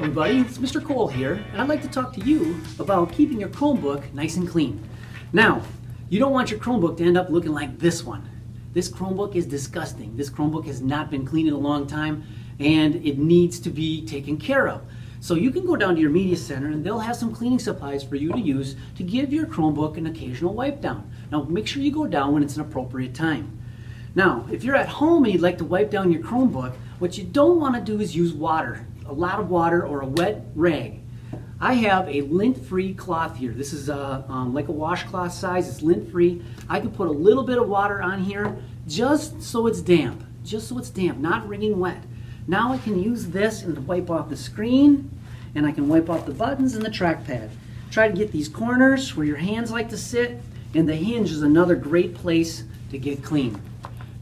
everybody, it's Mr. Kohl here, and I'd like to talk to you about keeping your Chromebook nice and clean. Now, you don't want your Chromebook to end up looking like this one. This Chromebook is disgusting. This Chromebook has not been cleaned in a long time, and it needs to be taken care of. So you can go down to your media center and they'll have some cleaning supplies for you to use to give your Chromebook an occasional wipe down. Now make sure you go down when it's an appropriate time. Now, if you're at home and you'd like to wipe down your Chromebook, what you don't want to do is use water, a lot of water or a wet rag. I have a lint-free cloth here. This is like a washcloth size. It's lint-free. I can put a little bit of water on here just so it's damp, not wringing wet. Now I can use this and wipe off the screen, and I can wipe off the buttons and the trackpad. Try to get these corners where your hands like to sit, and the hinge is another great place to get clean.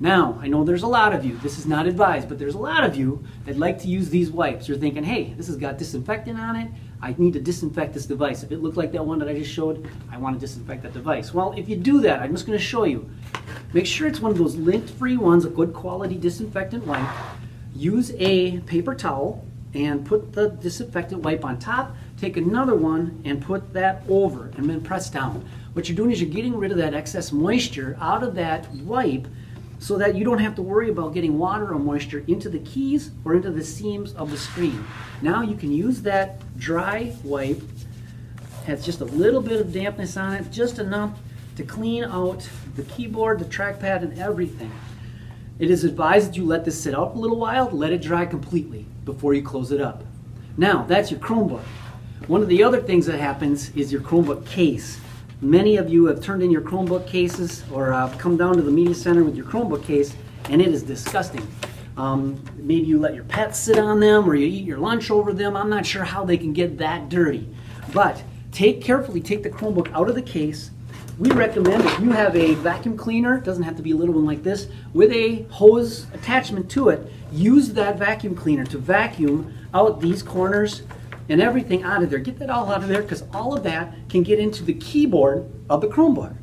Now, I know there's a lot of you, this is not advised, but there's a lot of you that like to use these wipes. You're thinking, hey, this has got disinfectant on it, I need to disinfect this device. If it looked like that one that I just showed, I want to disinfect that device. Well, if you do that, I'm just going to show you. Make sure it's one of those lint-free ones, a good quality disinfectant wipe. Use a paper towel and put the disinfectant wipe on top. Take another one and put that over and then press down. What you're doing is you're getting rid of that excess moisture out of that wipe so that you don't have to worry about getting water or moisture into the keys or into the seams of the screen. Now you can use that dry wipe. Has just a little bit of dampness on it, just enough to clean out the keyboard, the trackpad, and everything. It is advised that you let this sit out a little while, let it dry completely before you close it up. Now, that's your Chromebook. One of the other things that happens is your Chromebook case. Many of you have turned in your Chromebook cases or come down to the media center with your Chromebook case, and it is disgusting. Maybe you let your pets sit on them or you eat your lunch over them. I'm not sure how they can get that dirty. But carefully take the Chromebook out of the case. We recommend if you have a vacuum cleaner, it doesn't have to be a little one like this, with a hose attachment to it, use that vacuum cleaner to vacuum out these corners and everything out of there. Get that all out of there because all of that can get into the keyboard of the Chromebook.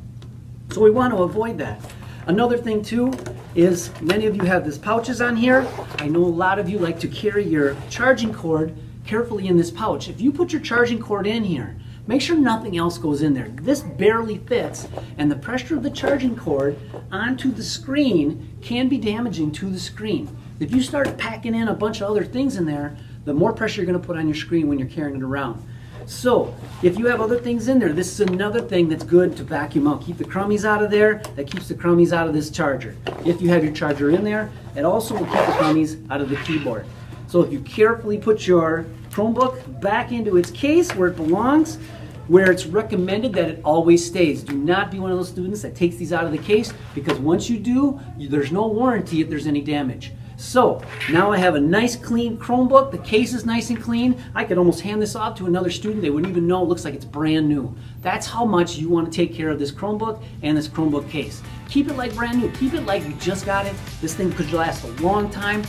So we want to avoid that. Another thing too is many of you have these pouches on here. I know a lot of you like to carry your charging cord carefully in this pouch. If you put your charging cord in here, make sure nothing else goes in there. This barely fits, and the pressure of the charging cord onto the screen can be damaging to the screen. If you start packing in a bunch of other things in there, the more pressure you're going to put on your screen when you're carrying it around. So, if you have other things in there, this is another thing that's good to vacuum out. Keep the crummies out of there. That keeps the crummies out of this charger. If you have your charger in there, it also will keep the crummies out of the keyboard. So if you carefully put your Chromebook back into its case where it belongs, where it's recommended that it always stays. Do not be one of those students that takes these out of the case, because once you do, there's no warranty if there's any damage. So now I have a nice clean Chromebook. The case is nice and clean. I could almost hand this off to another student. They wouldn't even know. It looks like it's brand new. That's how much you want to take care of this Chromebook and this Chromebook case. Keep it like brand new. Keep it like you just got it. This thing could last a long time.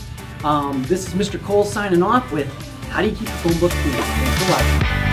This is Mr. Kohl signing off with how do you keep a Chromebook clean? Thanks for watching.